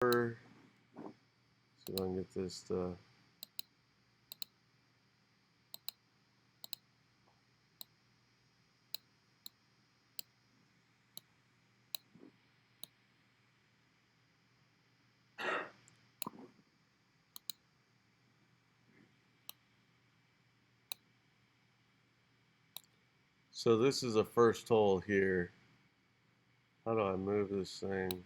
See if I can get this to. So this is a first hole here. How do I move this thing?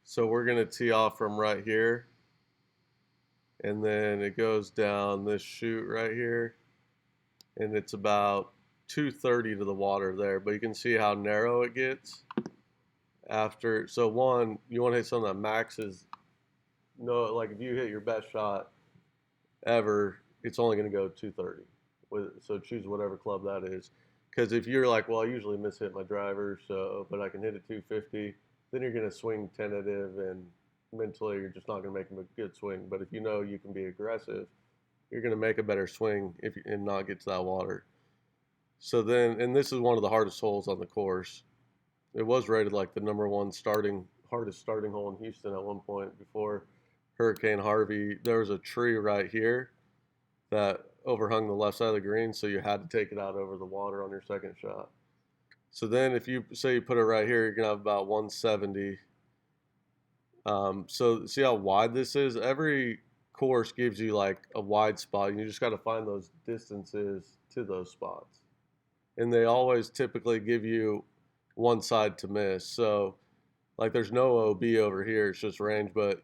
So we're going to tee off from right here. And then it goes down this chute right here. And it's about 230 to the water there. But you can see how narrow it gets after. So one, you want to hit something that maxes. No, like if you hit your best shot ever, it's only going to go 230. So choose whatever club that is. Because if you're like, well, I usually miss hit my driver, but I can hit it 250, then you're going to swing tentative and mentally you're just not going to make a good swing. But if you know you can be aggressive, you're going to make a better swing and not get to that water. So then, and this is one of the hardest holes on the course. It was rated like the number one hardest starting hole in Houston at one point before Hurricane Harvey. There was a tree right here that overhung the left side of the green, so you had to take it out over the water on your second shot. So then if you say you put it right here, you're going to have about 170. So see how wide this is? Every course gives you like a wide spot, and you just got to find those distances to those spots. And they always typically give you one side to miss. So like there's no OB over here, it's just range, but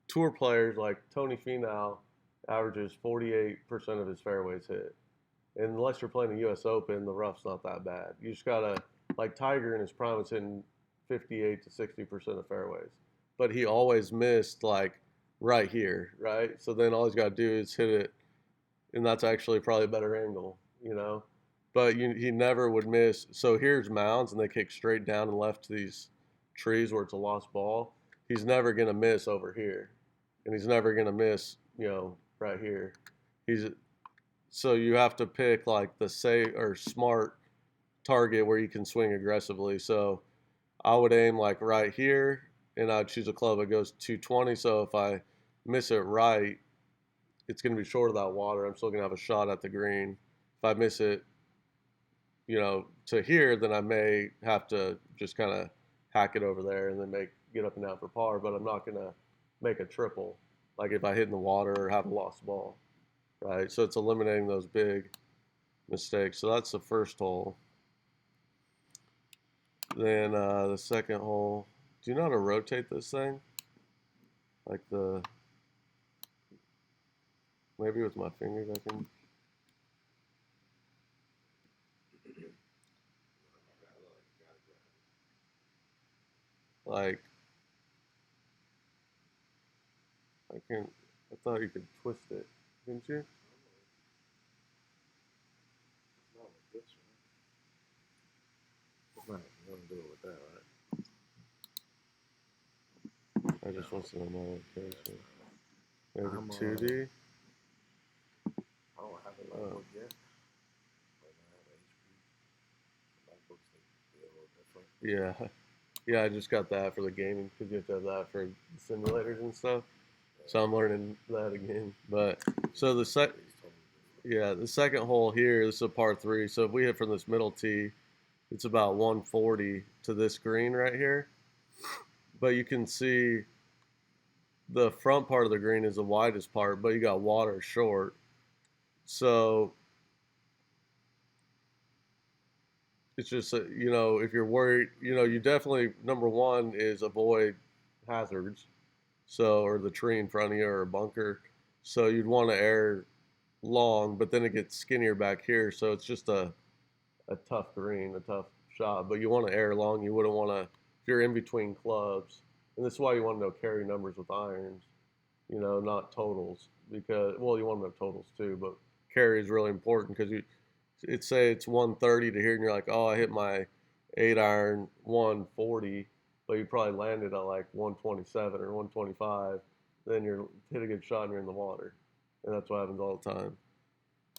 tour players like Tony Finau averages 48% of his fairways hit. And unless you're playing the U.S. Open, the rough's not that bad. You just gotta, like Tiger in his prime was hitting 58 to 60% of fairways, but he always missed like right here, right? So then all he's got to do is hit it, and that's actually probably a better angle, you know. But he never would miss. So here's mounds, and they kick straight down and left to these trees where it's a lost ball. He's never gonna miss over here, and he's never gonna miss, right here. He's So you have to pick like the safe or smart target where you can swing aggressively. So I would aim like right here, and I'd choose a club that goes 220. So if I miss it right, it's going to be short of that water. I'm still going to have a shot at the green. If I miss it, to here, then I may have to just kind of hack it over there and then get up and down for par. But I'm not going to make a triple, like if I hit in the water or have a lost ball, right? So it's eliminating those big mistakes. So that's the first hole. Then the second hole. Do you know how to rotate this thing? Like maybe with my fingers I can. Like I can. I thought you could twist it, didn't you? Not with this one. Right, you want to do it with that, right? I just want to know my location. Maybe I'm 2D. I don't have a notebook yet. But I have HP. Notebooks they be a little different. Yeah. Yeah, I just got that for the gaming because you have to have that for the simulators and stuff. So I'm learning that again. But so the second hole here, this is a par three. So if we hit from this middle tee, it's about 140 to this green right here. But you can see the front part of the green is the widest part, but you got water short. So it's just, if you're worried, you definitely, number one is avoid hazards. So, or the tree in front of you or a bunker. So you'd want to air long, but then it gets skinnier back here. So it's just a tough green, a tough shot. But you want to air long. You wouldn't want to, if you're in between clubs, and this is why you want to know carry numbers with irons, not totals. Because, well, you want to know totals too, but carry is really important because it's 130 to here, and you're like, oh, I hit my 8 iron 140, but you probably landed at like 127 or 125. Then you're hit a good shot and you're in the water, and that's what happens all the time.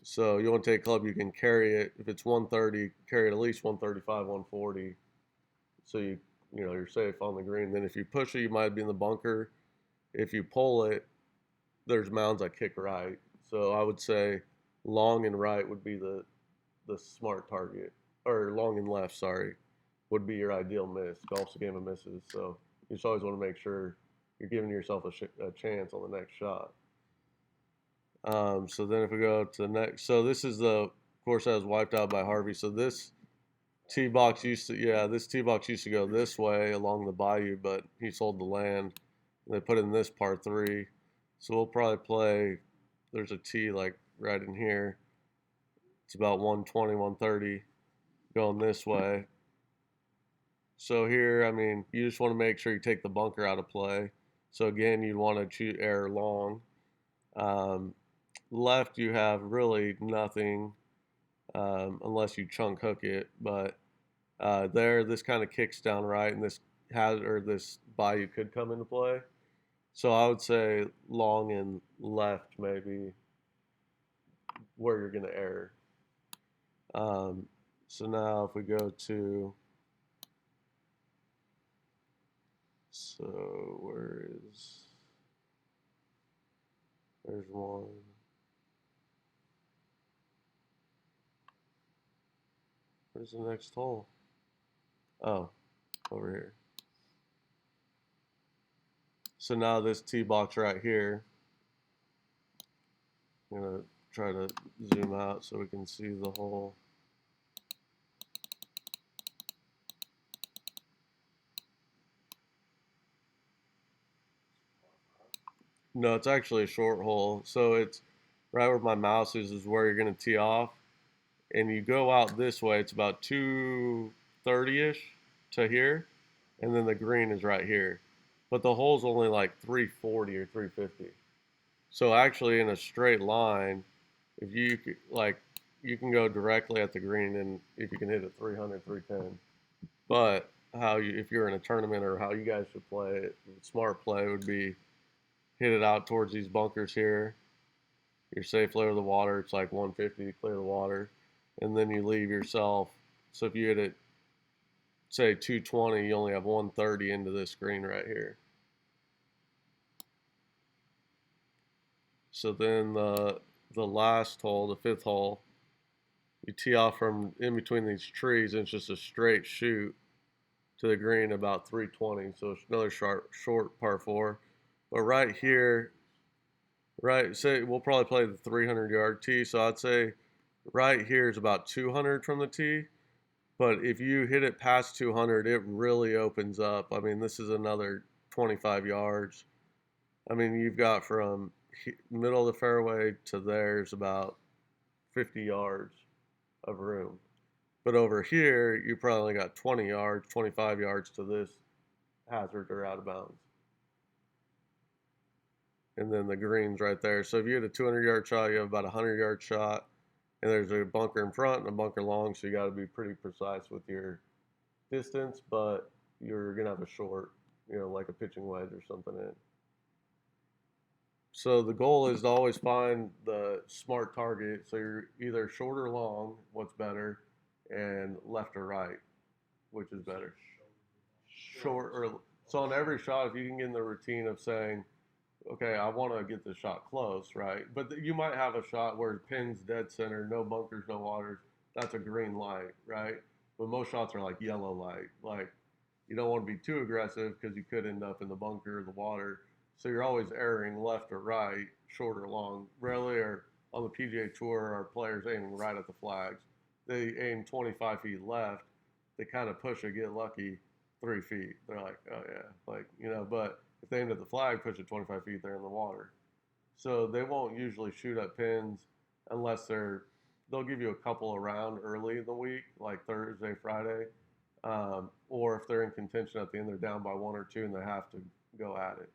So you want to take a club, you can carry it. If it's 130, carry it at least 135, 140. So you're safe on the green. Then if you push it, you might be in the bunker. If you pull it, there's mounds that kick right. So I would say long and right would be the smart target, or long and left, sorry, would be your ideal miss. Golf's a game of misses, so you just always want to make sure you're giving yourself a chance on the next shot. So then if we go to the next, so this is the course that was wiped out by Harvey. So this tee box used to go this way along the bayou, but he sold the land. And they put in this par three. So we'll probably play, there's a tee like right in here. It's about 120, 130 going this way. So here, I mean, you just want to make sure you take the bunker out of play. So again, you'd want to choose air long. Um, Left, you have really nothing unless you chunk hook it. But there, this kind of kicks down right, and this bayou could come into play. So I would say long and left maybe where you're going to err. Um, so now if we go to, so there's one. Where's the next hole? Oh, over here. So now this tee box right here, I'm gonna try to zoom out so we can see the hole. No, it's actually a short hole. So it's right where my mouse is where you're gonna tee off. And you go out this way, it's about 230-ish to here, and then the green is right here. But the hole's only like 340 or 350. So actually in a straight line, if you like you can go directly at the green, and if you can hit it 300, 310. But if you're in a tournament, or how you guys should play it, smart play would be hit it out towards these bunkers here. You're safely over the water. It's like 150 to clear the water, and then you leave yourself. So if you hit it, say 220, you only have 130 into this green right here. So then the last hole, the fifth hole, you tee off from in between these trees, and it's just a straight shoot to the green about 320. So it's another short par four. But right here, right, say we'll probably play the 300-yard tee. So I'd say right here is about 200 from the tee. But if you hit it past 200, it really opens up. I mean, this is another 25 yards. I mean, you've got from middle of the fairway to there's about 50 yards of room. But over here, you probably only got 20 yards, 25 yards to this hazard or out of bounds. And then the green's right there. So if you hit a 200-yard shot, you have about a 100-yard shot. And there's a bunker in front and a bunker long, so you got to be pretty precise with your distance, but you're going to have a short, like a pitching wedge or something in. So the goal is to always find the smart target. So you're either short or long, what's better, and left or right, which is better. Short or so on every shot, if you can get in the routine of saying, okay, I want to get the shot close, right? But you might have a shot where pin's dead center, no bunkers, no waters. That's a green light, right? But most shots are like yellow light. Like you don't want to be too aggressive because you could end up in the bunker or the water. So you're always erring left or right, short or long. Rarely are on the PGA Tour are players aiming right at the flags. They aim 25 feet left. They kind of push it, get lucky, 3 feet. They're like, oh yeah, but if they aim at the flag, push it 25 feet, they're in the water. So they won't usually shoot at pins unless they'll give you a couple around early in the week, like Thursday, Friday, or if they're in contention at the end, they're down by one or two and they have to go at it.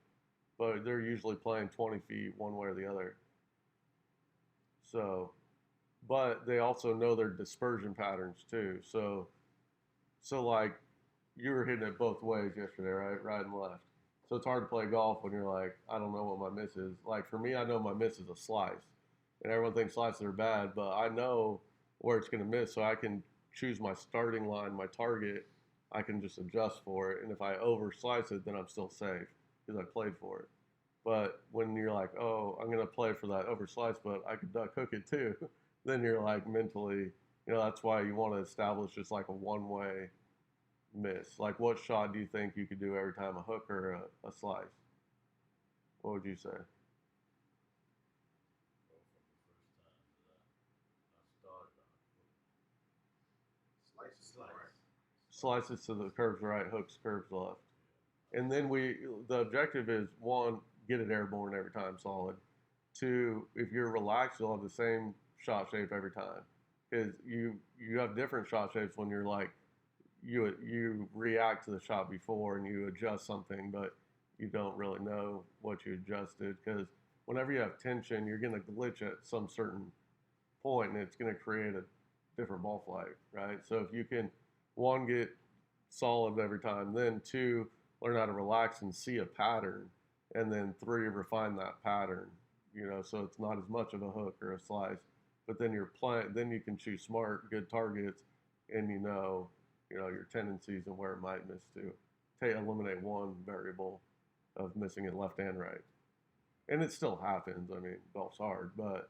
But they're usually playing 20 feet one way or the other. So, but they also know their dispersion patterns too. So like you were hitting it both ways yesterday, right and left. So it's hard to play golf when you're like, I don't know what my miss is. Like for me, I know my miss is a slice. and everyone thinks slices are bad, but I know where it's going to miss, so I can choose my starting line, my target. I can just adjust for it, and if I over slice it, then I'm still safe because I played for it. But when you're like, oh, I'm going to play for that over slice, but I could duck hook it too, then you're like mentally, that's why you want to establish just like a one way miss. Like, what shot do you think you could do every time, a hook or a slice? What would you say? Well, from the first time that I started, Slices to the right. slice. Slices to the curves right, hooks curves left. Yeah. And then the objective is one, get it airborne every time, solid. Two, if you're relaxed, you'll have the same shot shape every time, because you have different shot shapes when you're like you react to the shot before and you adjust something, but you don't really know what you adjusted because whenever you have tension, you're going to glitch at some certain point and it's going to create a different ball flight, right? So if you can, one, get solid every time, then two, learn how to relax and see a pattern, and then three, refine that pattern, so it's not as much of a hook or a slice, but then you're playing, then you can choose smart, good targets, and your tendencies and where it might miss to. Eliminate one variable of missing it left and right. And it still happens. I mean, golf's hard, but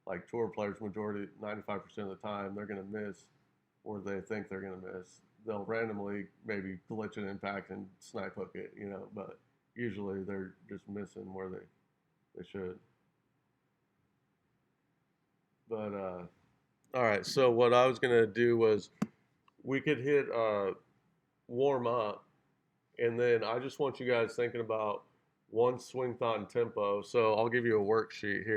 like tour players, majority 95% of the time, they're going to miss where they think they're going to miss. They'll randomly maybe glitch an impact and snipe hook it, but usually they're just missing where they should. But all right, so what I was gonna do was we could hit warm up, and then I just want you guys thinking about one swing thought and tempo. So I'll give you a worksheet here.